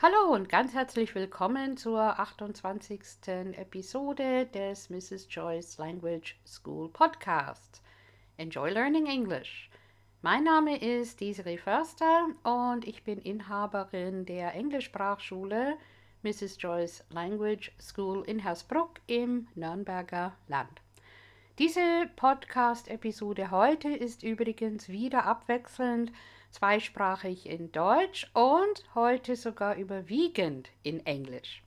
Hallo und ganz herzlich willkommen zur 28. Episode des Mrs. Joyce Language School Podcasts. Enjoy Learning English. Mein Name ist Desiree Förster und ich bin Inhaberin der Englischsprachschule Mrs. Joyce Language School in Hersbruck im Nürnberger Land. Diese Podcast-Episode heute ist übrigens wieder abwechselnd zweisprachig in Deutsch und heute sogar überwiegend in Englisch.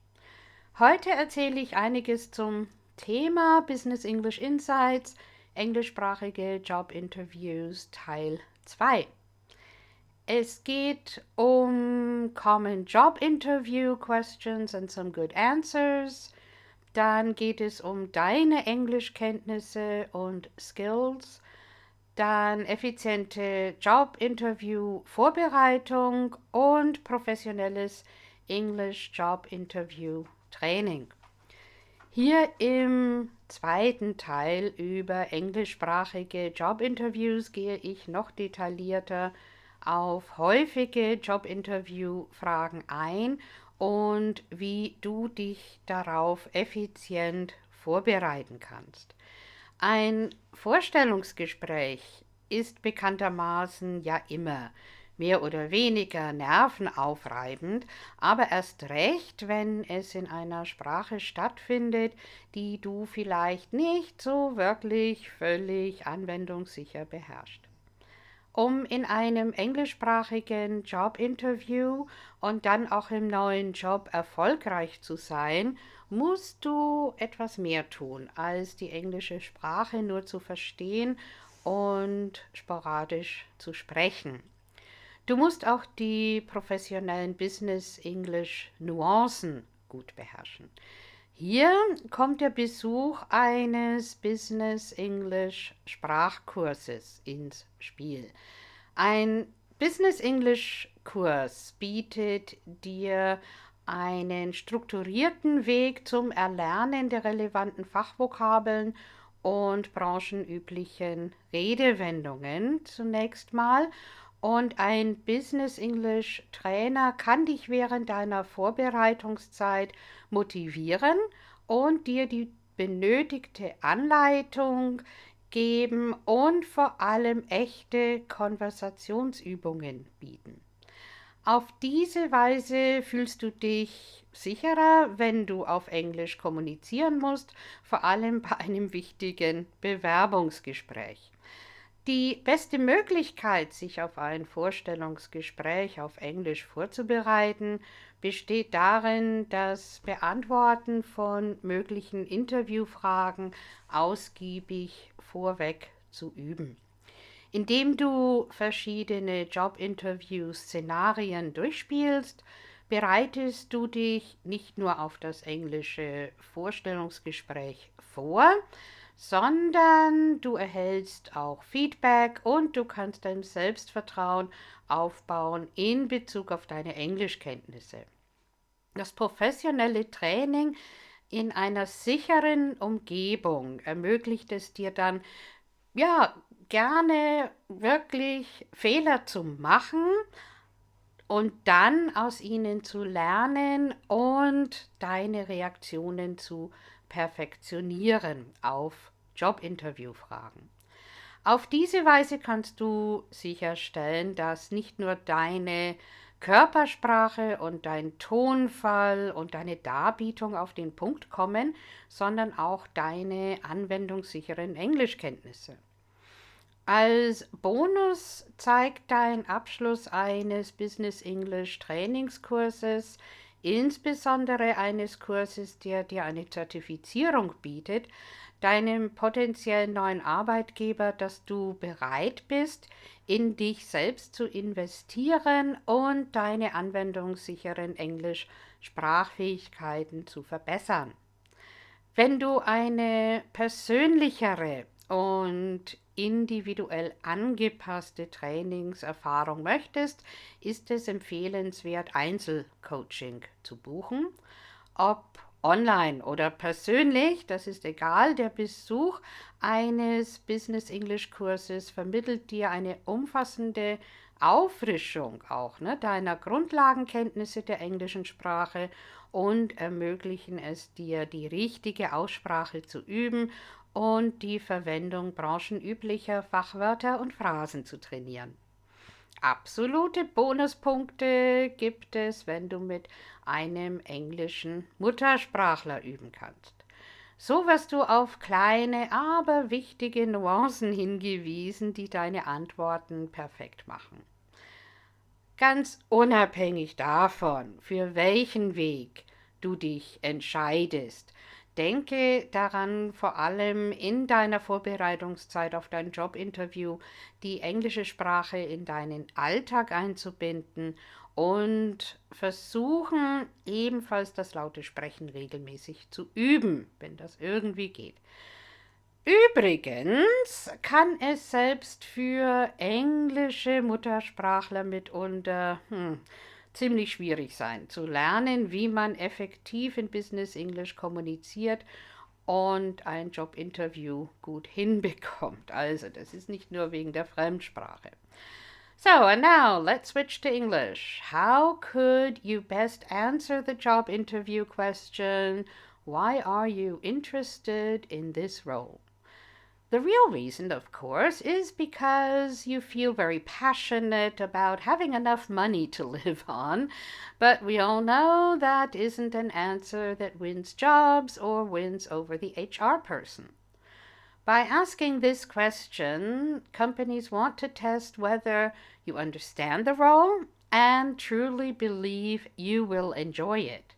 Heute erzähle ich einiges zum Thema Business English Insights, englischsprachige Job Interviews Teil 2. Es geht um Common Job Interview Questions and some good answers. Dann geht es um deine Englischkenntnisse und Skills. Dann effiziente Job Interview Vorbereitung und professionelles Englisch Job Interview Training. Hier im zweiten Teil über englischsprachige Jobinterviews gehe ich noch detaillierter auf häufige Jobinterview-Fragen ein und wie du dich darauf effizient vorbereiten kannst. Ein Vorstellungsgespräch ist bekanntermaßen ja immer mehr oder weniger nervenaufreibend, aber erst recht, wenn es in einer Sprache stattfindet, die du vielleicht nicht so wirklich völlig anwendungssicher beherrschst. Um in einem englischsprachigen Jobinterview und dann auch im neuen Job erfolgreich zu sein, musst du etwas mehr tun, als die englische Sprache nur zu verstehen und sporadisch zu sprechen. Du musst auch die professionellen Business English Nuancen gut beherrschen. Hier kommt der Besuch eines Business English Sprachkurses ins Spiel. Ein Business English Kurs bietet dir einen strukturierten Weg zum Erlernen der relevanten Fachvokabeln und branchenüblichen Redewendungen zunächst mal. Und ein Business English Trainer kann dich während deiner Vorbereitungszeit motivieren und dir die benötigte Anleitung geben und vor allem echte Konversationsübungen bieten. Auf diese Weise fühlst du dich sicherer, wenn du auf Englisch kommunizieren musst, vor allem bei einem wichtigen Bewerbungsgespräch. Die beste Möglichkeit, sich auf ein Vorstellungsgespräch auf Englisch vorzubereiten, besteht darin, das Beantworten von möglichen Interviewfragen ausgiebig vorweg zu üben. Indem du verschiedene Jobinterview-Szenarien durchspielst, bereitest du dich nicht nur auf das englische Vorstellungsgespräch vor, sondern du erhältst auch Feedback und du kannst dein Selbstvertrauen aufbauen in Bezug auf deine Englischkenntnisse. Das professionelle Training in einer sicheren Umgebung ermöglicht es dir dann, gerne wirklich Fehler zu machen und dann aus ihnen zu lernen und deine Reaktionen zu perfektionieren auf Jobinterviewfragen. Auf diese Weise kannst du sicherstellen, dass nicht nur deine Körpersprache und dein Tonfall und deine Darbietung auf den Punkt kommen, sondern auch deine anwendungssicheren Englischkenntnisse. Als Bonus zeigt dein Abschluss eines Business English Trainingskurses, insbesondere eines Kurses, der dir eine Zertifizierung bietet, deinem potenziellen neuen Arbeitgeber, dass du bereit bist, in dich selbst zu investieren und deine anwendungssicheren Englisch-Sprachfähigkeiten zu verbessern. Wenn du eine persönlichere und individuell angepasste Trainingserfahrung möchtest, ist es empfehlenswert, Einzelcoaching zu buchen. Ob online oder persönlich, das ist egal. Der Besuch eines Business English Kurses vermittelt dir eine umfassende Auffrischung auch, ne, deiner Grundlagenkenntnisse der englischen Sprache und ermöglichen es dir, die richtige Aussprache zu üben und die Verwendung branchenüblicher Fachwörter und Phrasen zu trainieren. Absolute Bonuspunkte gibt es, wenn du mit einem englischen Muttersprachler üben kannst. So wirst du auf kleine, aber wichtige Nuancen hingewiesen, die deine Antworten perfekt machen. Ganz unabhängig davon, für welchen Weg du dich entscheidest, denke daran, vor allem in deiner Vorbereitungszeit auf dein Jobinterview die englische Sprache in deinen Alltag einzubinden und versuchen ebenfalls das laute Sprechen regelmäßig zu üben, wenn das irgendwie geht. Übrigens kann es selbst für englische Muttersprachler mitunter ziemlich schwierig sein, zu lernen, wie man effektiv in Business English kommuniziert und ein Jobinterview gut hinbekommt. Also, das ist nicht nur wegen der Fremdsprache. So, and now let's switch to English. How could you best answer the job interview question, why are you interested in this role? The real reason, of course, is because you feel very passionate about having enough money to live on, but we all know that isn't an answer that wins jobs or wins over the HR person. By asking this question, companies want to test whether you understand the role and truly believe you will enjoy it.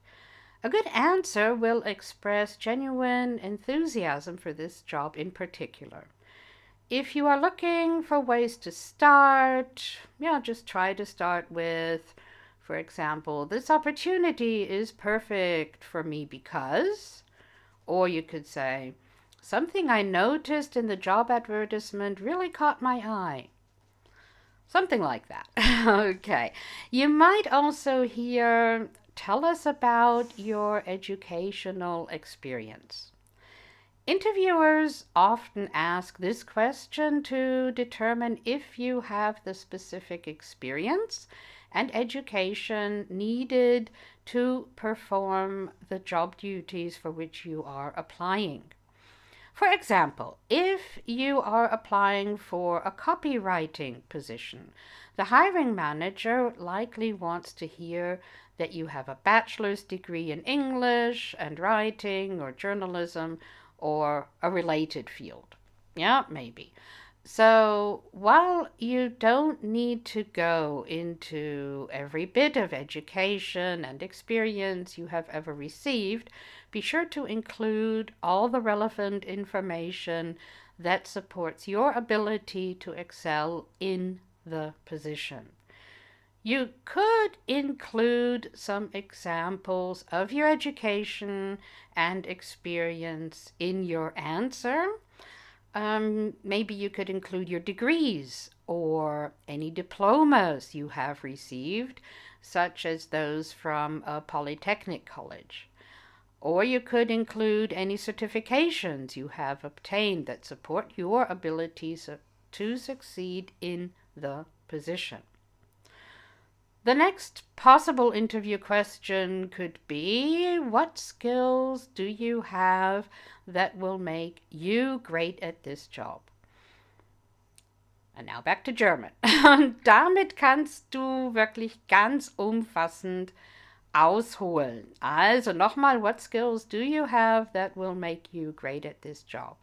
A good answer will express genuine enthusiasm for this job in particular. If you are looking for ways to start, just try to start with, for example, this opportunity is perfect for me because, or you could say, something I noticed in the job advertisement really caught my eye. Something like that. Okay. You might also hear, tell us about your educational experience. Interviewers often ask this question to determine if you have the specific experience and education needed to perform the job duties for which you are applying. For example, if you are applying for a copywriting position, the hiring manager likely wants to hear that you have a bachelor's degree in English and writing or journalism or a related field. Yeah, maybe. So while you don't need to go into every bit of education and experience you have ever received, be sure to include all the relevant information that supports your ability to excel in the position. You could include some examples of your education and experience in your answer. Maybe you could include your degrees or any diplomas you have received, such as those from a polytechnic college. Or you could include any certifications you have obtained that support your abilities to succeed in the position. The next possible interview question could be, what skills do you have that will make you great at this job? And now back to German. Und damit kannst du wirklich ganz umfassend ausholen. Also nochmal, what skills do you have that will make you great at this job?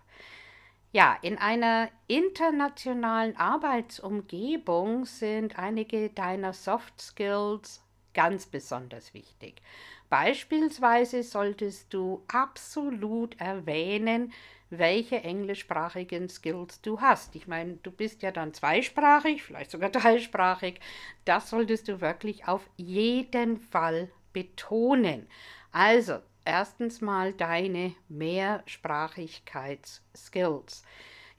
Ja, in einer internationalen Arbeitsumgebung sind einige deiner Soft Skills ganz besonders wichtig. Beispielsweise solltest du absolut erwähnen, welche englischsprachigen Skills du hast. Ich meine, du bist ja dann zweisprachig, vielleicht sogar dreisprachig. Das solltest du wirklich auf jeden Fall betonen. Also, erstens mal deine Mehrsprachigkeitsskills.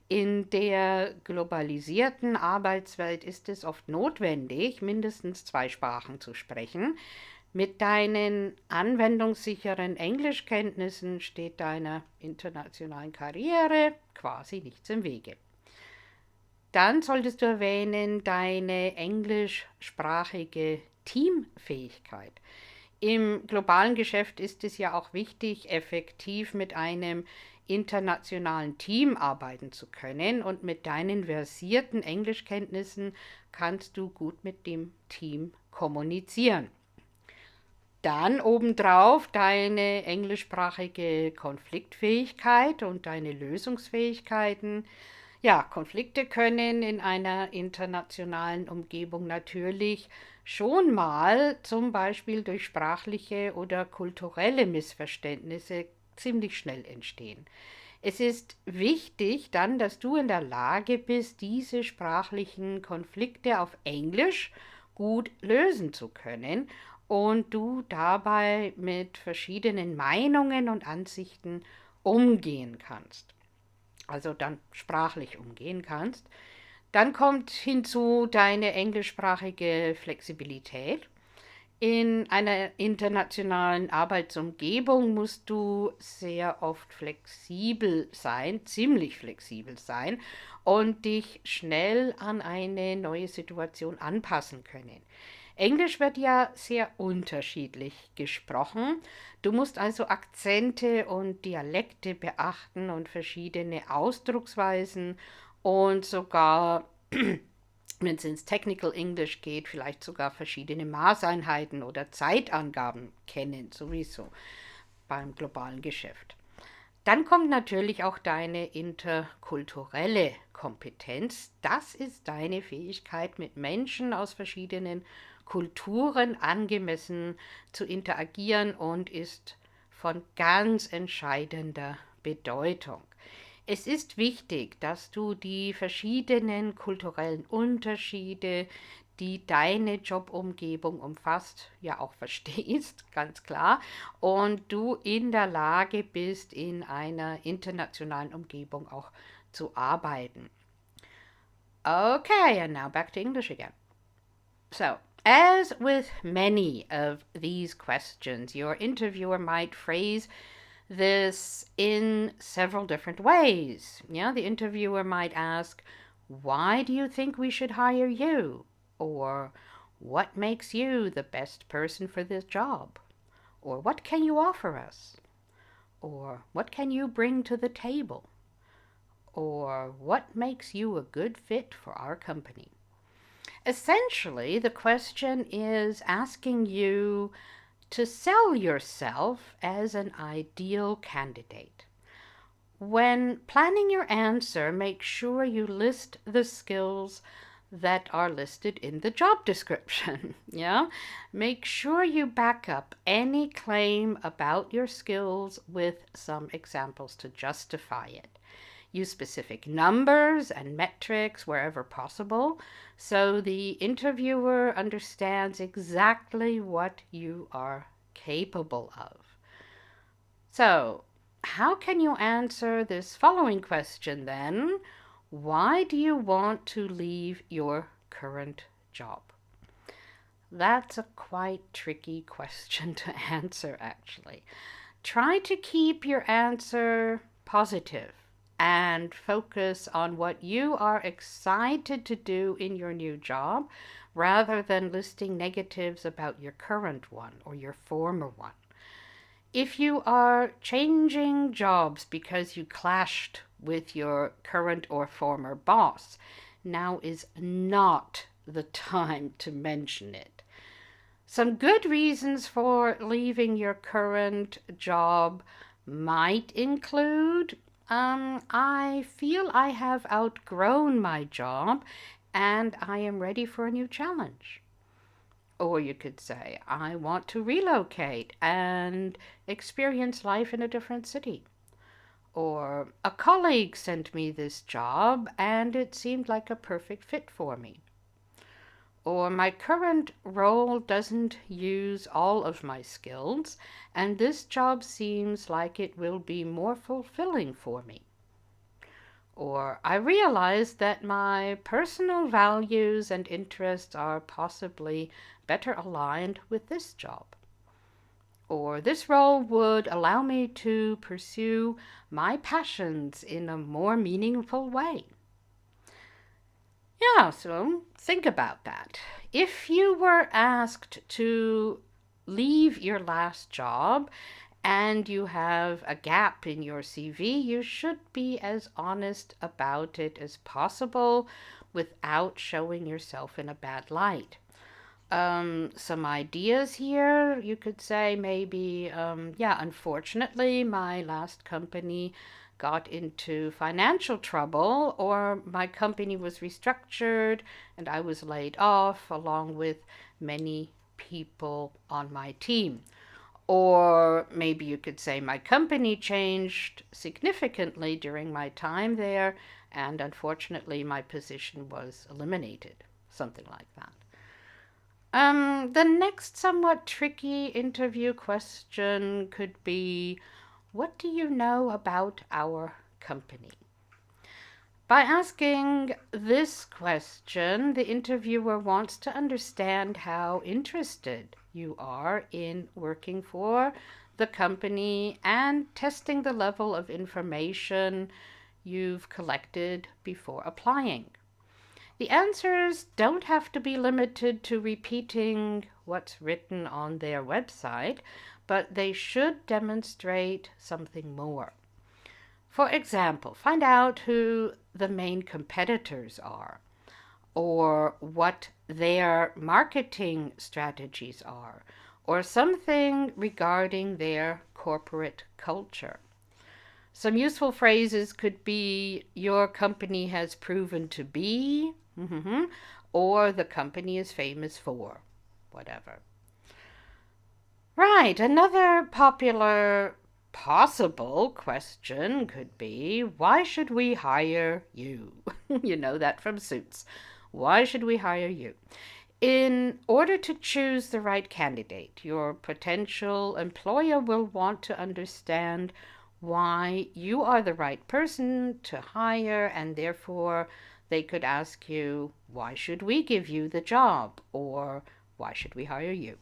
In der globalisierten Arbeitswelt ist es oft notwendig, mindestens 2 Sprachen zu sprechen. Mit deinen anwendungssicheren Englischkenntnissen steht deiner internationalen Karriere quasi nichts im Wege. Dann solltest du erwähnen deine englischsprachige Teamfähigkeit. Im globalen Geschäft ist es ja auch wichtig, effektiv mit einem internationalen Team arbeiten zu können, und mit deinen versierten Englischkenntnissen kannst du gut mit dem Team kommunizieren. Dann obendrauf deine englischsprachige Konfliktfähigkeit und deine Lösungsfähigkeiten. Ja, Konflikte können in einer internationalen Umgebung natürlich schon mal zum Beispiel durch sprachliche oder kulturelle Missverständnisse ziemlich schnell entstehen. Es ist wichtig dann, dass du in der Lage bist, diese sprachlichen Konflikte auf Englisch gut lösen zu können und du dabei mit verschiedenen Meinungen und Ansichten umgehen kannst. Also dann sprachlich umgehen kannst. Dann kommt hinzu deine englischsprachige Flexibilität. In einer internationalen Arbeitsumgebung musst du sehr oft flexibel sein, ziemlich flexibel sein und dich schnell an eine neue Situation anpassen können. Englisch wird ja sehr unterschiedlich gesprochen. Du musst also Akzente und Dialekte beachten und verschiedene Ausdrucksweisen und sogar, wenn es ins Technical English geht, vielleicht sogar verschiedene Maßeinheiten oder Zeitangaben kennen, sowieso beim globalen Geschäft. Dann kommt natürlich auch deine interkulturelle Kompetenz. Das ist deine Fähigkeit, mit Menschen aus verschiedenen Kulturen angemessen zu interagieren und ist von ganz entscheidender Bedeutung. Es ist wichtig, dass du die verschiedenen kulturellen Unterschiede, die deine Jobumgebung umfasst, ja auch verstehst, ganz klar, und du in der Lage bist, in einer internationalen Umgebung auch zu arbeiten. Okay, and now back to English again. So, as with many of these questions, your interviewer might phrase this in several different ways. Yeah, the interviewer might ask, why do you think we should hire you? Or what makes you the best person for this job? Or what can you offer us? Or what can you bring to the table? Or what makes you a good fit for our company? Essentially, the question is asking you to sell yourself as an ideal candidate. When planning your answer, make sure you list the skills that are listed in the job description. Yeah? Make sure you back up any claim about your skills with some examples to justify it. Use specific numbers and metrics wherever possible so the interviewer understands exactly what you are capable of. So, how can you answer this following question then? Why do you want to leave your current job? That's a quite tricky question to answer, actually. Try to keep your answer positive and focus on what you are excited to do in your new job rather than listing negatives about your current one or your former one. If you are changing jobs because you clashed with your current or former boss, now is not the time to mention it. Some good reasons for leaving your current job might include I feel I have outgrown my job and I am ready for a new challenge. Or you could say, I want to relocate and experience life in a different city. Or a colleague sent me this job and it seemed like a perfect fit for me. Or my current role doesn't use all of my skills, and this job seems like it will be more fulfilling for me. Or I realize that my personal values and interests are possibly better aligned with this job. Or this role would allow me to pursue my passions in a more meaningful way. Yeah, so think about that. If you were asked to leave your last job and you have a gap in your CV, you should be as honest about it as possible without showing yourself in a bad light. Some ideas here, you could say maybe, unfortunately, my last company got into financial trouble, or my company was restructured and I was laid off along with many people on my team. Or maybe you could say my company changed significantly during my time there, and unfortunately my position was eliminated, something like that. The next somewhat tricky interview question could be, what do you know about our company? By asking this question, the interviewer wants to understand how interested you are in working for the company and testing the level of information you've collected before applying. The answers don't have to be limited to repeating what's written on their website, but they should demonstrate something more. For example, find out who the main competitors are, or what their marketing strategies are, or something regarding their corporate culture. Some useful phrases could be, your company has proven to be, or the company is famous for, whatever. Right, another popular possible question could be, why should we hire you? You know that from Suits. Why should we hire you? In order to choose the right candidate, your potential employer will want to understand why you are the right person to hire, and therefore they could ask you, why should we give you the job? Or why should we hire you?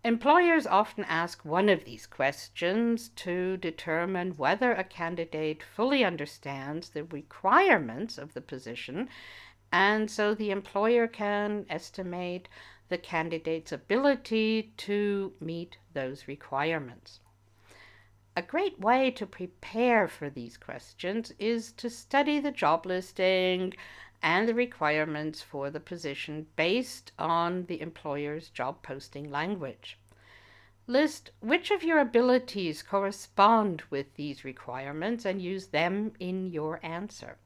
Employers often ask one of these questions to determine whether a candidate fully understands the requirements of the position, and so the employer can estimate the candidate's ability to meet those requirements. A great way to prepare for these questions is to study the job listing and the requirements for the position based on the employer's job posting language. List which of your abilities correspond with these requirements and use them in your answer.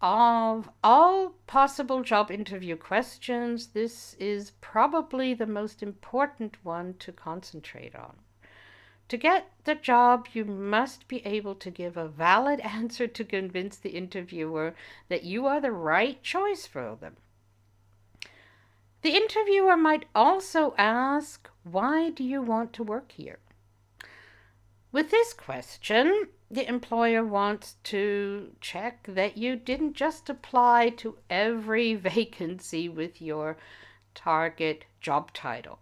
Of all possible job interview questions, this is probably the most important one to concentrate on. To get the job, you must be able to give a valid answer to convince the interviewer that you are the right choice for them. The interviewer might also ask, why do you want to work here? With this question, the employer wants to check that you didn't just apply to every vacancy with your target job title.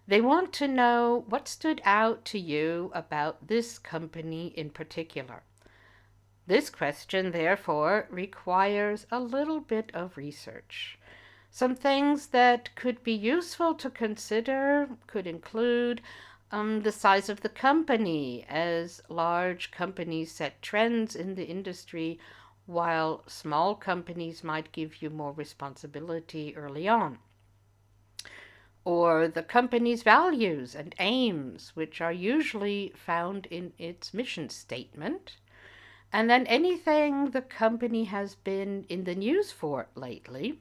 They want to know what stood out to you about this company in particular. This question, therefore, requires a little bit of research. Some things that could be useful to consider could include the size of the company, as large companies set trends in the industry, while small companies might give you more responsibility early on. Or the company's values and aims, which are usually found in its mission statement. And then anything the company has been in the news for lately.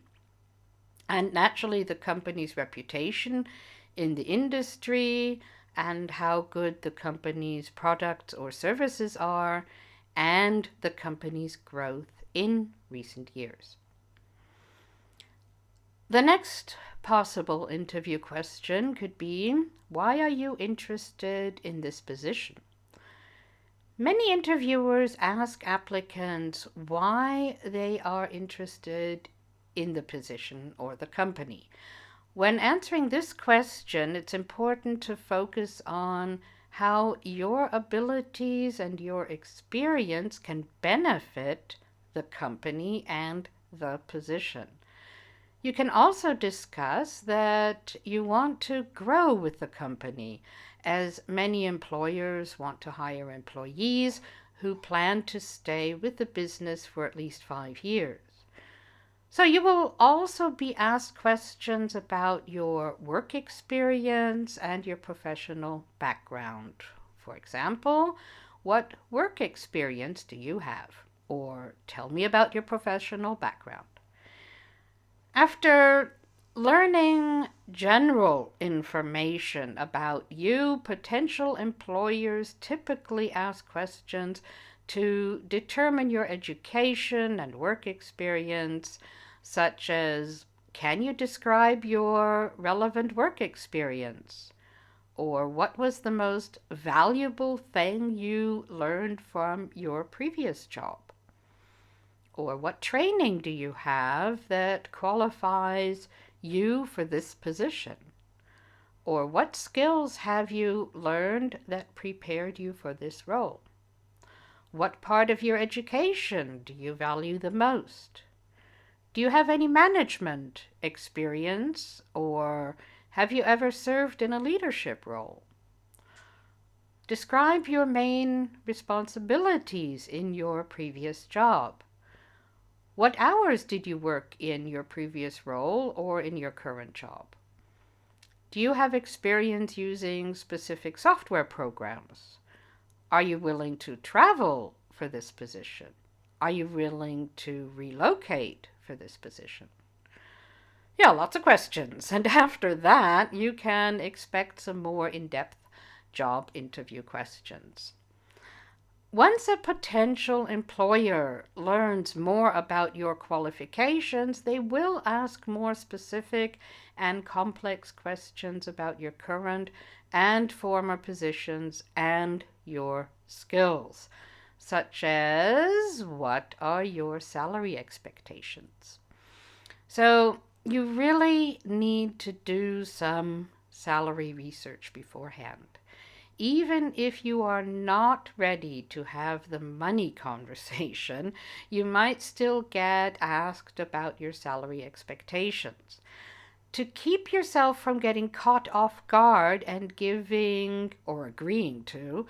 And naturally the company's reputation in the industry, and how good the company's products or services are, and the company's growth in recent years. The next possible interview question could be, why are you interested in this position? Many interviewers ask applicants why they are interested in the position or the company. When answering this question, it's important to focus on how your abilities and your experience can benefit the company and the position. You can also discuss that you want to grow with the company, as many employers want to hire employees who plan to stay with the business for at least 5 years. So you will also be asked questions about your work experience and your professional background. For example, what work experience do you have? Or tell me about your professional background. After learning general information about you, potential employers typically ask questions to determine your education and work experience, such as, can you describe your relevant work experience? Or what was the most valuable thing you learned from your previous job? Or what training do you have that qualifies you for this position? Or what skills have you learned that prepared you for this role? What part of your education do you value the most? Do you have any management experience, or have you ever served in a leadership role? Describe your main responsibilities in your previous job. What hours did you work in your previous role or in your current job? Do you have experience using specific software programs? Are you willing to travel for this position? Are you willing to relocate for this position? Yeah, lots of questions. And after that, you can expect some more in-depth job interview questions. Once a potential employer learns more about your qualifications, they will ask more specific and complex questions about your current and former positions and your skills, such as, what are your salary expectations? So you really need to do some salary research beforehand. Even if you are not ready to have the money conversation, you might still get asked about your salary expectations. To keep yourself from getting caught off guard and giving or agreeing to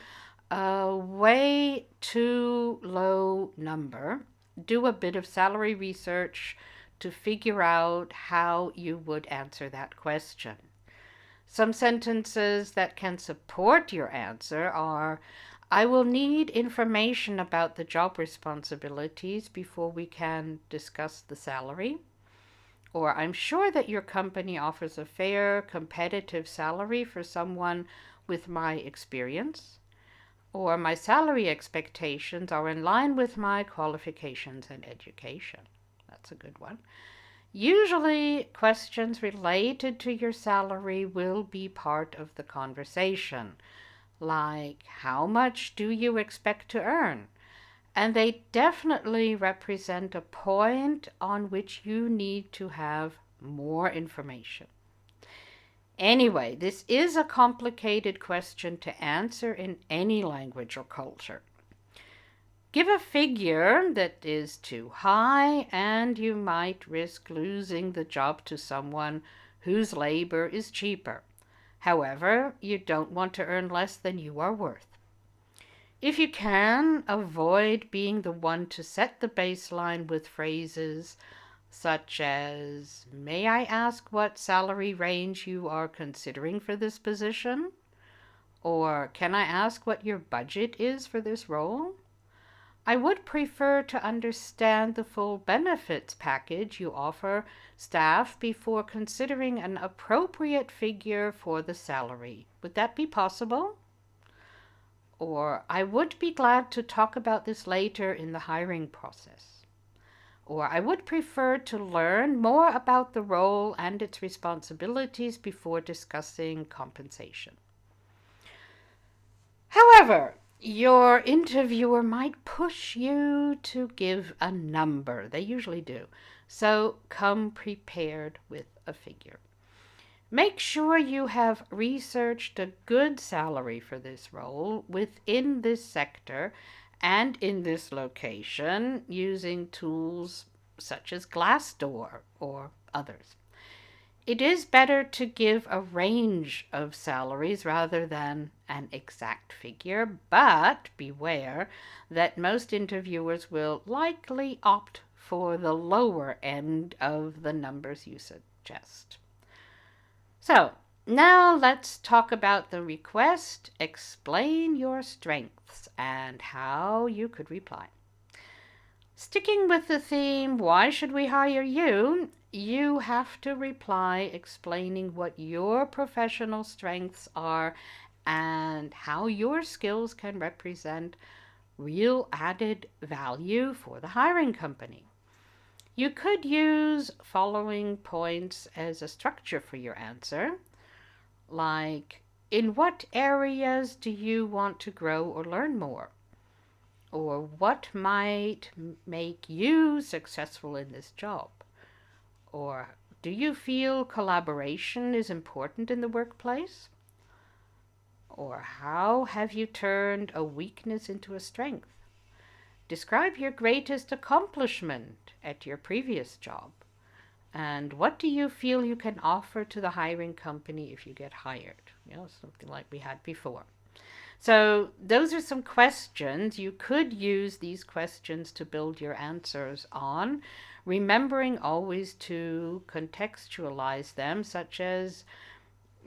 a way too low number, do a bit of salary research to figure out how you would answer that question. Some sentences that can support your answer are, I will need information about the job responsibilities before we can discuss the salary. Or, I'm sure that your company offers a fair, competitive salary for someone with my experience. Or, my salary expectations are in line with my qualifications and education. That's a good one. Usually, questions related to your salary will be part of the conversation, like, how much do you expect to earn? And they definitely represent a point on which you need to have more information. Anyway, this is a complicated question to answer in any language or culture. Give a figure that is too high, and you might risk losing the job to someone whose labor is cheaper. However, you don't want to earn less than you are worth. If you can, avoid being the one to set the baseline with phrases such as, may I ask what salary range you are considering for this position? Or, can I ask what your budget is for this role? I would prefer to understand the full benefits package you offer staff before considering an appropriate figure for the salary. Would that be possible? Or, I would be glad to talk about this later in the hiring process. Or, I would prefer to learn more about the role and its responsibilities before discussing compensation. However, your interviewer might push you to give a number. They usually do. So come prepared with a figure. Make sure you have researched a good salary for this role within this sector and in this location using tools such as Glassdoor or others. It is better to give a range of salaries rather than an exact figure, but beware that most interviewers will likely opt for the lower end of the numbers you suggest. So, now let's talk about the request. Explain your strengths and how you could reply. Sticking with the theme, why should we hire you? You have to reply explaining what your professional strengths are and how your skills can represent real added value for the hiring company. You could use following points as a structure for your answer, like, in what areas do you want to grow or learn more? Or what might make you successful in this job? Or do you feel collaboration is important in the workplace? Or how have you turned a weakness into a strength? Describe your greatest accomplishment at your previous job. And what do you feel you can offer to the hiring company if you get hired? Something like we had before. So those are some questions. You could use these questions to build your answers on, remembering always to contextualize them, such as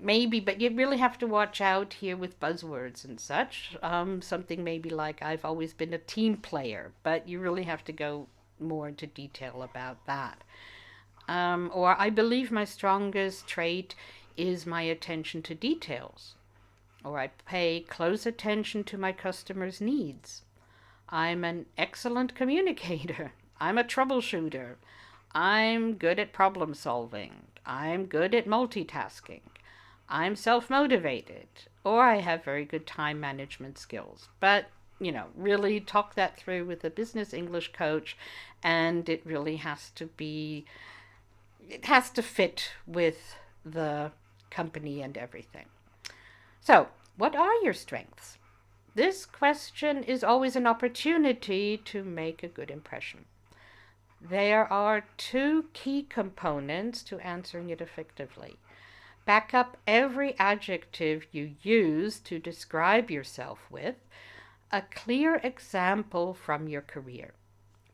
maybe, but you really have to watch out here with buzzwords and such. Something maybe like, I've always been a team player, but you really have to go more into detail about that. Or I believe my strongest trait is my attention to details. Or I pay close attention to my customers' needs. I'm an excellent communicator. I'm a troubleshooter. I'm good at problem solving. I'm good at multitasking. I'm self-motivated. Or I have very good time management skills. But, really talk that through with a business English coach, and it really has to fit with the company and everything. So, what are your strengths? This question is always an opportunity to make a good impression. There are 2 key components to answering it effectively. Back up every adjective you use to describe yourself with a clear example from your career.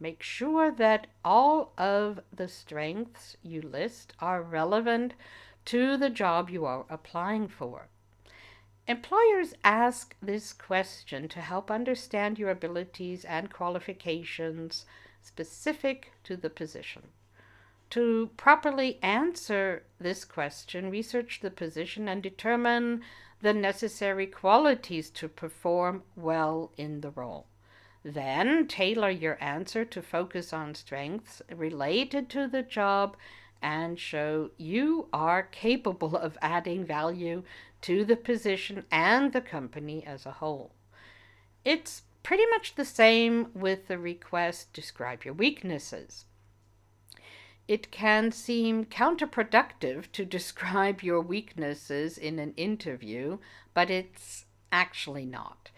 Make sure that all of the strengths you list are relevant to the job you are applying for. Employers ask this question to help understand your abilities and qualifications specific to the position. To properly answer this question, research the position and determine the necessary qualities to perform well in the role. Then tailor your answer to focus on strengths related to the job and show you are capable of adding value to the position and the company as a whole. It's pretty much the same with the request, describe your weaknesses. It can seem counterproductive to describe your weaknesses in an interview, but it's actually not.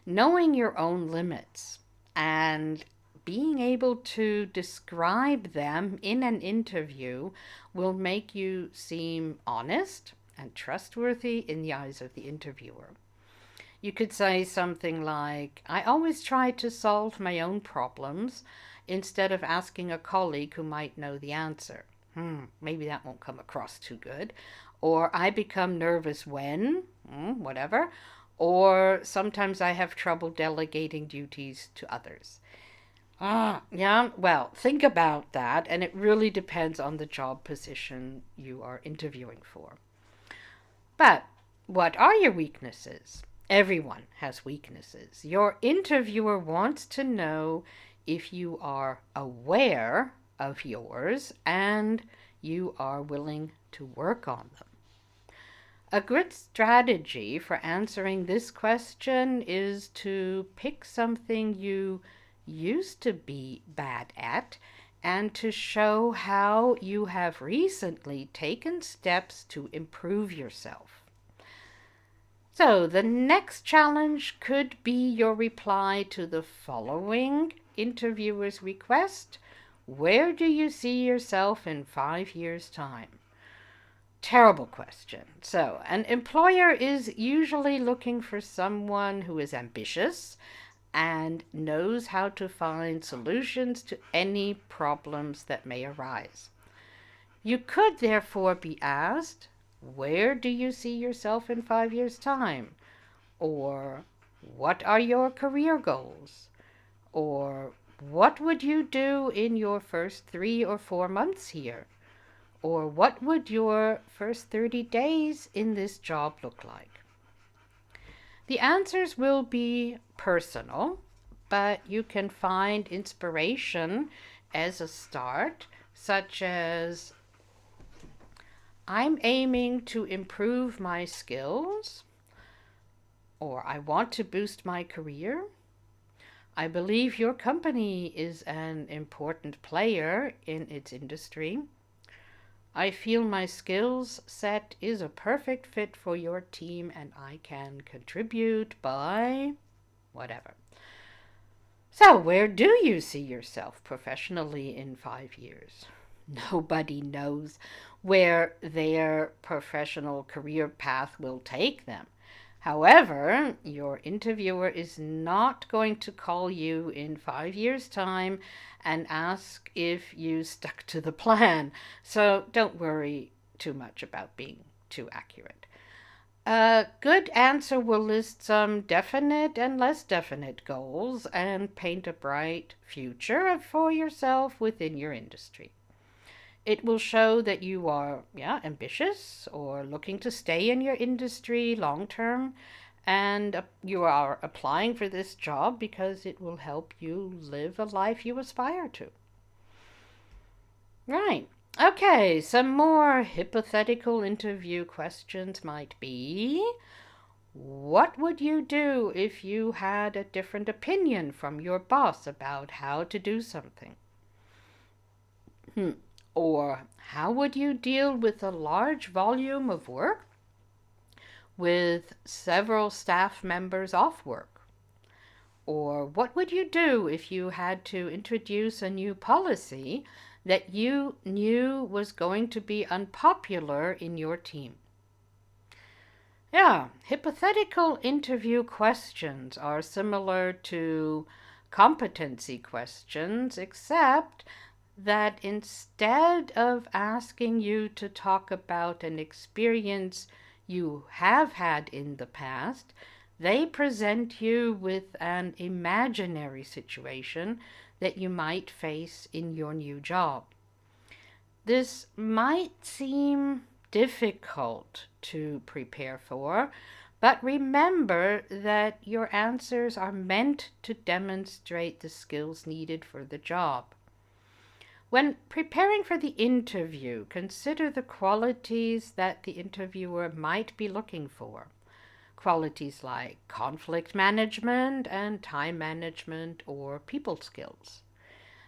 Knowing your own limits and being able to describe them in an interview will make you seem honest and trustworthy in the eyes of the interviewer. You could say something like, I always try to solve my own problems instead of asking a colleague who might know the answer. Maybe that won't come across too good. Or I become nervous when, whatever. Or sometimes I have trouble delegating duties to others. Well, think about that, and it really depends on the job position you are interviewing for. But what are your weaknesses? Everyone has weaknesses. Your interviewer wants to know if you are aware of yours and you are willing to work on them. A good strategy for answering this question is to pick something you used to be bad at and to show how you have recently taken steps to improve yourself. So the next challenge could be your reply to the following interviewer's request. Where do you see yourself in 5 years' time? Terrible question. So, an employer is usually looking for someone who is ambitious and knows how to find solutions to any problems that may arise. You could therefore be asked, where do you see yourself in 5 years' time? Or, what are your career goals? Or, what would you do in your first 3 or 4 months here? Or what would your first 30 days in this job look like? The answers will be personal, but you can find inspiration as a start, such as, I'm aiming to improve my skills, or I want to boost my career. I believe your company is an important player in its industry. I feel my skills set is a perfect fit for your team and I can contribute by whatever. So, where do you see yourself professionally in 5 years? Nobody knows where their professional career path will take them. However, your interviewer is not going to call you in 5 years' time and ask if you stuck to the plan. So don't worry too much about being too accurate. A good answer will list some definite and less definite goals and paint a bright future for yourself within your industry. It will show that you are ambitious or looking to stay in your industry long term, and you are applying for this job because it will help you live a life you aspire to. Right. Okay, some more hypothetical interview questions might be, what would you do if you had a different opinion from your boss about how to do something? Or how would you deal with a large volume of work with several staff members off work? Or what would you do if you had to introduce a new policy that you knew was going to be unpopular in your team? Yeah, hypothetical interview questions are similar to competency questions, except that instead of asking you to talk about an experience you have had in the past, they present you with an imaginary situation that you might face in your new job. This might seem difficult to prepare for, but remember that your answers are meant to demonstrate the skills needed for the job. When preparing for the interview, consider the qualities that the interviewer might be looking for. Qualities like conflict management and time management or people skills.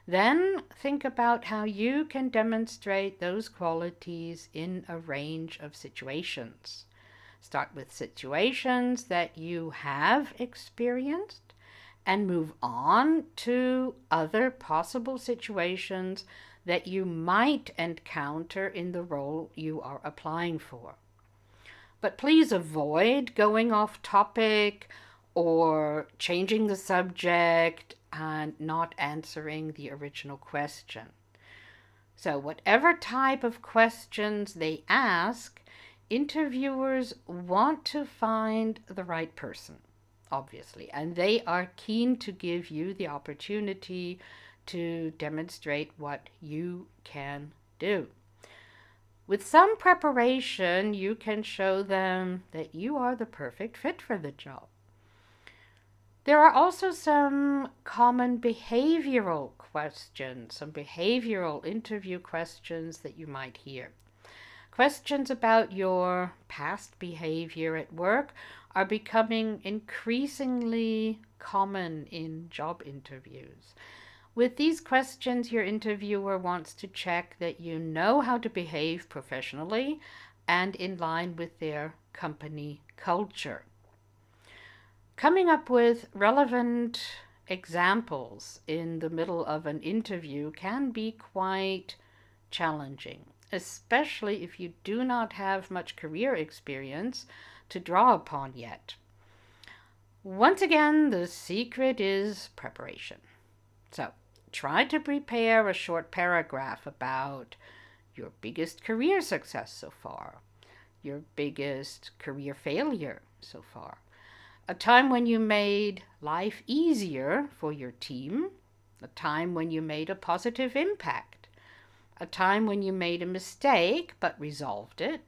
Then think about how you can demonstrate those qualities in a range of situations. Start with situations that you have experienced and move on to other possible situations that you might encounter in the role you are applying for. But please avoid going off topic or changing the subject and not answering the original question. So whatever type of questions they ask, interviewers want to find the right person, obviously, and they are keen to give you the opportunity to demonstrate what you can do. With some preparation, you can show them that you are the perfect fit for the job. There are also some common behavioral questions, some behavioral interview questions that you might hear. Questions about your past behavior at work are becoming increasingly common in job interviews. With these questions, your interviewer wants to check that you know how to behave professionally and in line with their company culture. Coming up with relevant examples in the middle of an interview can be quite challenging, especially if you do not have much career experience to draw upon yet. Once again, the secret is preparation. So, try to prepare a short paragraph about your biggest career success so far, your biggest career failure so far, a time when you made life easier for your team, a time when you made a positive impact, a time when you made a mistake but resolved it,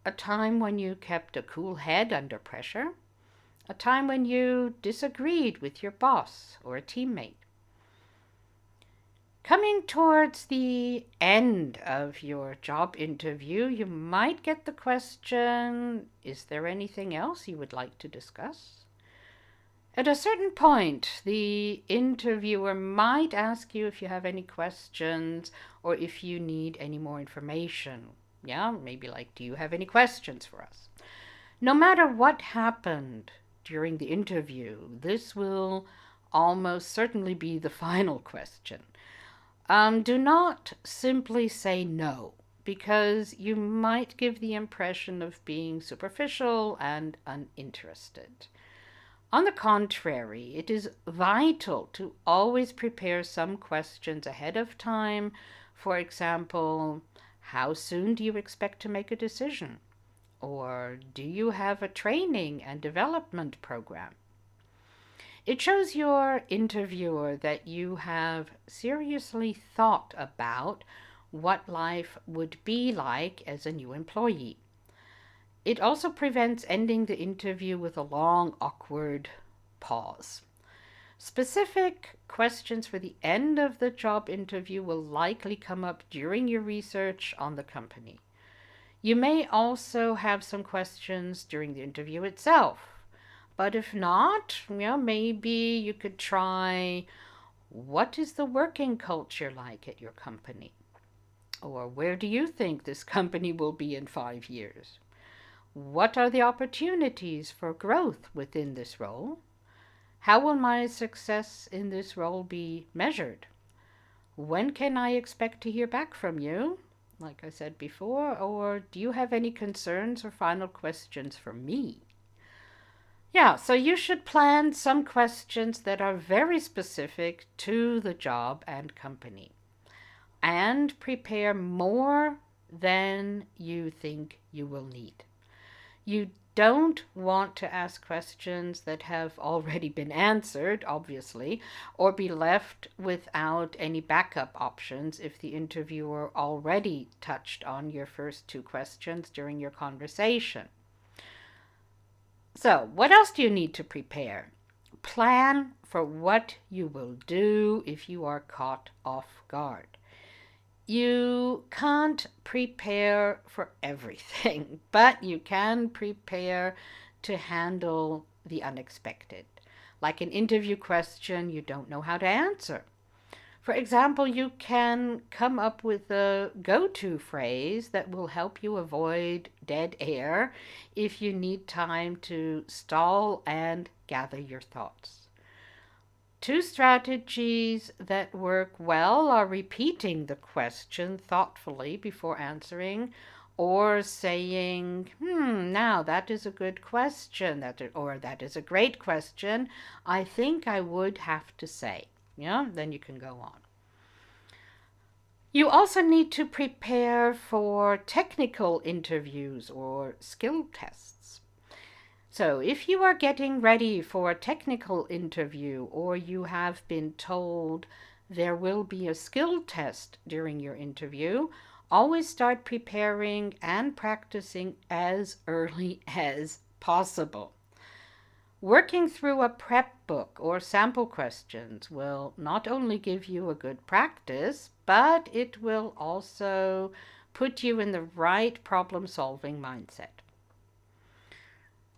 a time when you kept a cool head under pressure, a time when you disagreed with your boss or a teammate. Coming towards the end of your job interview, you might get the question, is there anything else you would like to discuss? At a certain point, the interviewer might ask you if you have any questions or if you need any more information. Yeah, maybe like, do you have any questions for us? No matter what happened during the interview, this will almost certainly be the final question. Do not simply say no, because you might give the impression of being superficial and uninterested. On the contrary, it is vital to always prepare some questions ahead of time. For example, how soon do you expect to make a decision? Or do you have a training and development program? It shows your interviewer that you have seriously thought about what life would be like as a new employee. It also prevents ending the interview with a long, awkward pause. Specific questions for the end of the job interview will likely come up during your research on the company. You may also have some questions during the interview itself. But if not, maybe you could try, what is the working culture like at your company? Or where do you think this company will be in 5 years? What are the opportunities for growth within this role? How will my success in this role be measured? When can I expect to hear back from you? Like I said before, or do you have any concerns or final questions for me? Yeah, so you should plan some questions that are very specific to the job and company, and prepare more than you think you will need. You don't want to ask questions that have already been answered, obviously, or be left without any backup options if the interviewer already touched on your first 2 questions during your conversation. So, what else do you need to prepare? Plan for what you will do if you are caught off guard. You can't prepare for everything, but you can prepare to handle the unexpected. Like an interview question you don't know how to answer. For example, you can come up with a go-to phrase that will help you avoid dead air if you need time to stall and gather your thoughts. 2 strategies that work well are repeating the question thoughtfully before answering, or saying, now that is a good question, or that is a great question, I think I would have to say. Yeah, then you can go on. You also need to prepare for technical interviews or skill tests. So if you are getting ready for a technical interview, or you have been told there will be a skill test during your interview, always start preparing and practicing as early as possible. Working through a prep book or sample questions will not only give you a good practice, but it will also put you in the right problem-solving mindset.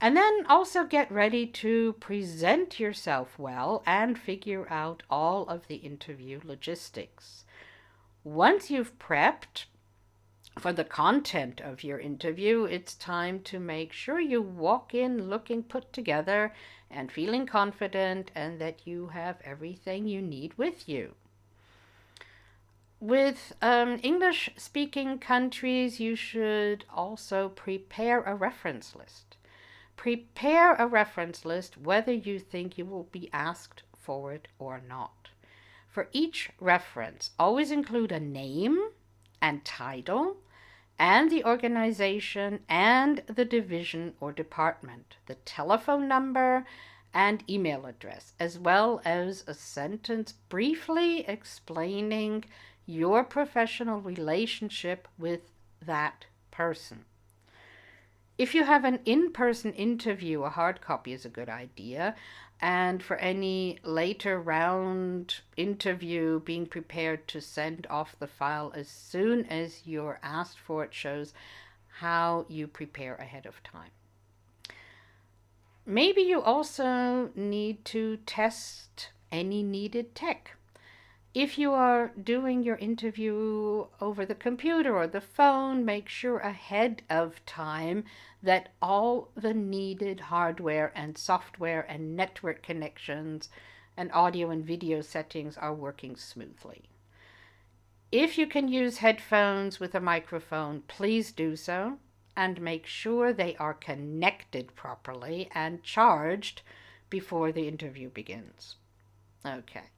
And then also get ready to present yourself well and figure out all of the interview logistics. Once you've prepped, For the content of your interview, it's time to make sure you walk in looking put together and feeling confident and that you have everything you need with you. With English-speaking countries, you should also prepare a reference list. Prepare a reference list whether you think you will be asked for it or not. For each reference, always include a name and title and the organization and the division or department, the telephone number and email address, as well as a sentence briefly explaining your professional relationship with that person. If you have an in-person interview, a hard copy is a good idea. And for any later round interview, being prepared to send off the file as soon as you're asked for it shows how you prepare ahead of time. Maybe you also need to test any needed tech. If you are doing your interview over the computer or the phone, make sure ahead of time that all the needed hardware and software and network connections and audio and video settings are working smoothly. If you can use headphones with a microphone, please do so and make sure they are connected properly and charged before the interview begins. Okay.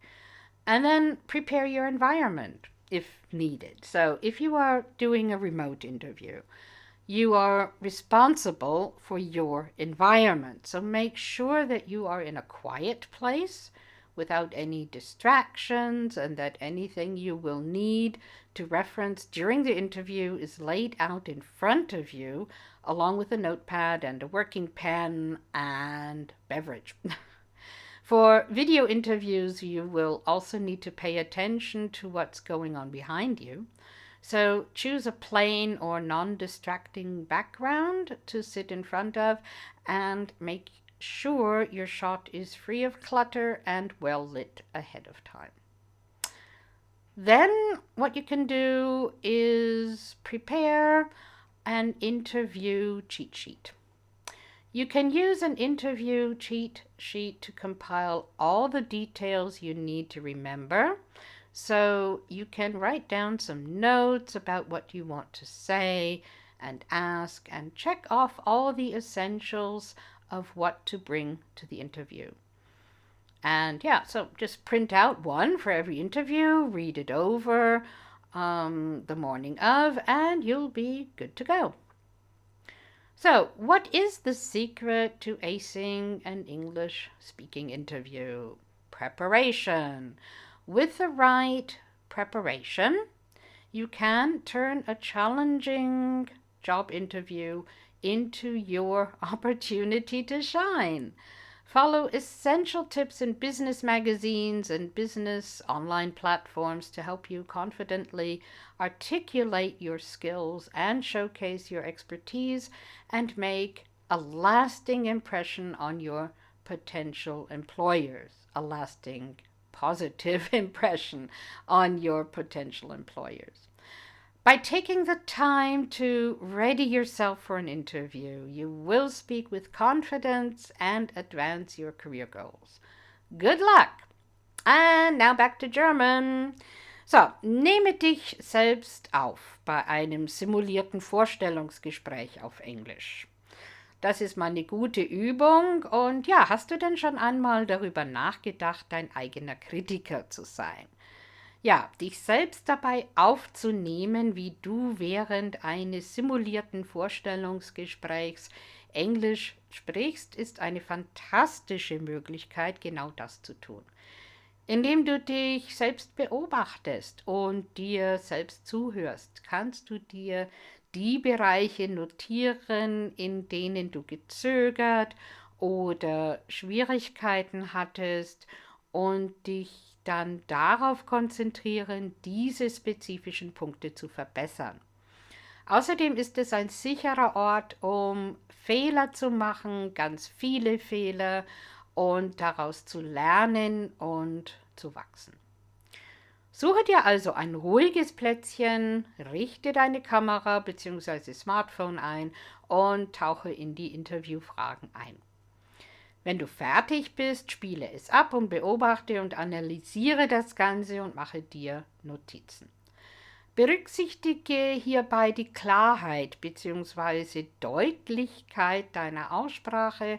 And then prepare your environment if needed. So if you are doing a remote interview, you are responsible for your environment. So make sure that you are in a quiet place without any distractions and that anything you will need to reference during the interview is laid out in front of you, along with a notepad and a working pen and beverage. For video interviews, you will also need to pay attention to what's going on behind you. So choose a plain or non-distracting background to sit in front of and make sure your shot is free of clutter and well lit ahead of time. Then what you can do is prepare an interview cheat sheet. You can use an interview cheat sheet to compile all the details you need to remember. So you can write down some notes about what you want to say and ask and check off all the essentials of what to bring to the interview. And yeah, so just print out one for every interview, read it over the morning of, and you'll be good to go. So, what is the secret to acing an English-speaking interview? Preparation. With the right preparation, you can turn a challenging job interview into your opportunity to shine. Follow essential tips in business magazines and business online platforms to help you confidently articulate your skills and showcase your expertise and make a lasting impression on your potential employers, a lasting positive impression on your potential employers. By taking the time to ready yourself for an interview, you will speak with confidence and advance your career goals. Good luck! And now back to German. So, nehme dich selbst auf bei einem simulierten Vorstellungsgespräch auf Englisch. Das ist mal eine gute Übung. Und ja, hast du denn schon einmal darüber nachgedacht, dein eigener Kritiker zu sein? Ja, dich selbst dabei aufzunehmen, wie du während eines simulierten Vorstellungsgesprächs Englisch sprichst, ist eine fantastische Möglichkeit, genau das zu tun. Indem du dich selbst beobachtest und dir selbst zuhörst, kannst du dir die Bereiche notieren, in denen du gezögert oder Schwierigkeiten hattest und dich dann darauf konzentrieren, diese spezifischen Punkte zu verbessern. Außerdem ist es ein sicherer Ort, um Fehler zu machen, ganz viele Fehler und daraus zu lernen und zu wachsen. Suche dir also ein ruhiges Plätzchen, richte deine Kamera bzw. Smartphone ein und tauche in die Interviewfragen ein. Wenn du fertig bist, spiele es ab und beobachte und analysiere das Ganze und mache dir Notizen. Berücksichtige hierbei die Klarheit bzw. Deutlichkeit deiner Aussprache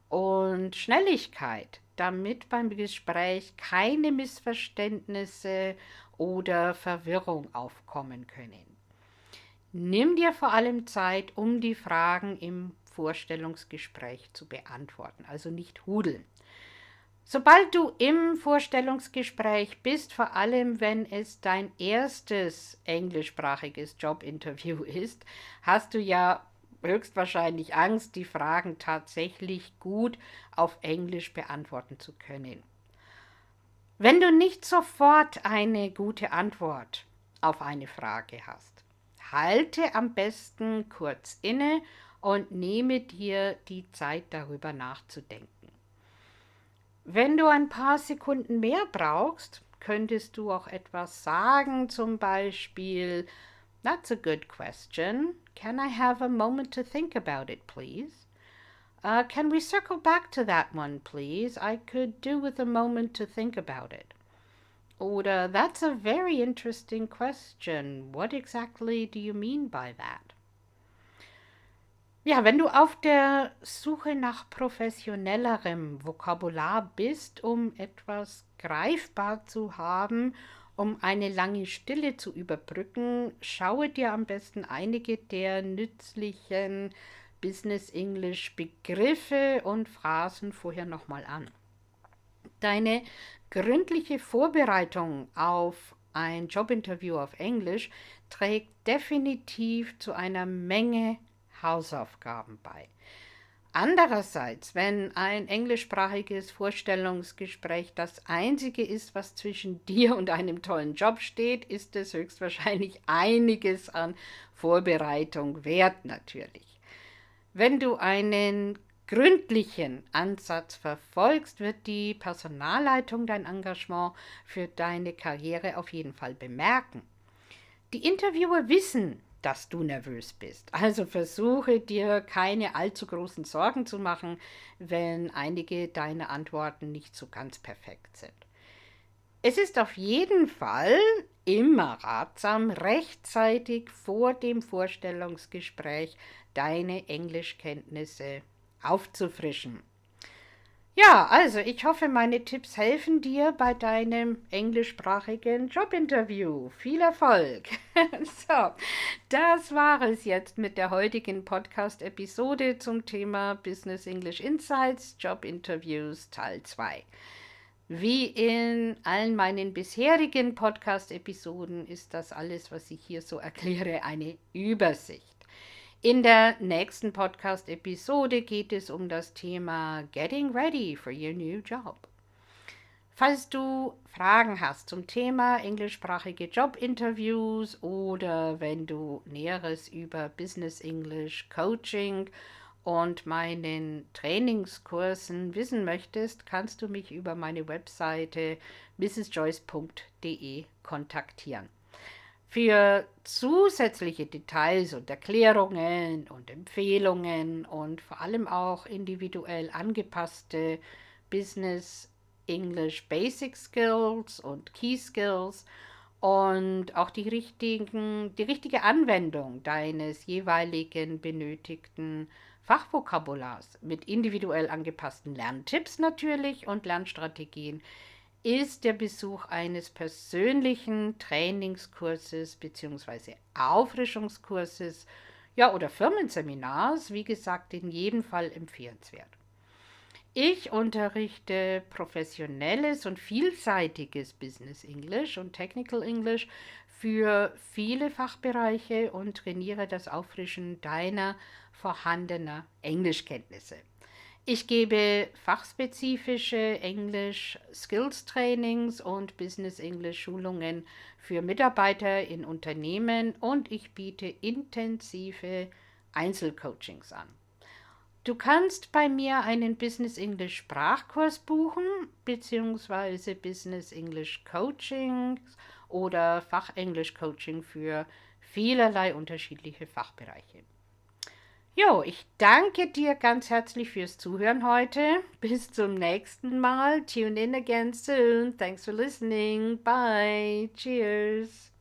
und Schnelligkeit, damit beim Gespräch keine Missverständnisse oder Verwirrung aufkommen können. Nimm dir vor allem Zeit, um die Fragen im Vorstellungsgespräch zu beantworten, also nicht hudeln. Sobald du im Vorstellungsgespräch bist, vor allem wenn es dein erstes englischsprachiges Jobinterview ist, hast du ja höchstwahrscheinlich Angst, die Fragen tatsächlich gut auf Englisch beantworten zu können. Wenn du nicht sofort eine gute Antwort auf eine Frage hast, halte am besten kurz inne und nehme dir die Zeit, darüber nachzudenken. Wenn du ein paar Sekunden mehr brauchst, könntest du auch etwas sagen, zum Beispiel, "That's a good question. Can I have a moment to think about it, please? Can we circle back to that one, please? I could do with a moment to think about it." Oder, "That's a very interesting question. What exactly do you mean by that?" Ja, wenn du auf der Suche nach professionellerem Vokabular bist, um etwas greifbar zu haben, um eine lange Stille zu überbrücken, schaue dir am besten einige der nützlichen Business English Begriffe und Phrasen vorher nochmal an. Deine gründliche Vorbereitung auf ein Jobinterview auf Englisch trägt definitiv zu einer Menge Hausaufgaben bei. Andererseits, wenn ein englischsprachiges Vorstellungsgespräch das einzige ist, was zwischen dir und einem tollen Job steht, ist es höchstwahrscheinlich einiges an Vorbereitung wert natürlich. Wenn du einen gründlichen Ansatz verfolgst, wird die Personalleitung dein Engagement für deine Karriere auf jeden Fall bemerken. Die Interviewer wissen, dass du nervös bist. Also versuche dir keine allzu großen Sorgen zu machen, wenn einige deiner Antworten nicht so ganz perfekt sind. Es ist auf jeden Fall immer ratsam, rechtzeitig vor dem Vorstellungsgespräch deine Englischkenntnisse aufzufrischen. Ja, also ich hoffe, meine Tipps helfen dir bei deinem englischsprachigen Jobinterview. Viel Erfolg! So, das war es jetzt mit der heutigen Podcast-Episode zum Thema Business English Insights, Jobinterviews Teil 2. Wie in allen meinen bisherigen Podcast-Episoden ist das alles, was ich hier so erkläre, eine Übersicht. In der nächsten Podcast-Episode geht es um das Thema Getting Ready for Your New Job. Falls du Fragen hast zum Thema englischsprachige Jobinterviews oder wenn du Näheres über Business English Coaching und meinen Trainingskursen wissen möchtest, kannst du mich über meine Webseite mrsjoyce.de kontaktieren. Für zusätzliche Details und Erklärungen und Empfehlungen und vor allem auch individuell angepasste Business English Basic Skills und Key Skills und auch die richtige Anwendung deines jeweiligen benötigten Fachvokabulars mit individuell angepassten Lerntipps natürlich und Lernstrategien ist der Besuch eines persönlichen Trainingskurses bzw. Auffrischungskurses oder Firmenseminars, wie gesagt, in jedem Fall empfehlenswert. Ich unterrichte professionelles und vielseitiges Business English und Technical English für viele Fachbereiche und trainiere das Auffrischen deiner vorhandener Englischkenntnisse. Ich gebe fachspezifische Englisch-Skills-Trainings und Business-English-Schulungen für Mitarbeiter in Unternehmen und ich biete intensive Einzelcoachings an. Du kannst bei mir einen Business-English-Sprachkurs buchen, beziehungsweise Business-English-Coachings oder Fachenglisch-Coaching für vielerlei unterschiedliche Fachbereiche. Jo, ich danke dir ganz herzlich fürs Zuhören heute. Bis zum nächsten Mal. Tune in again soon. Thanks for listening. Bye. Cheers.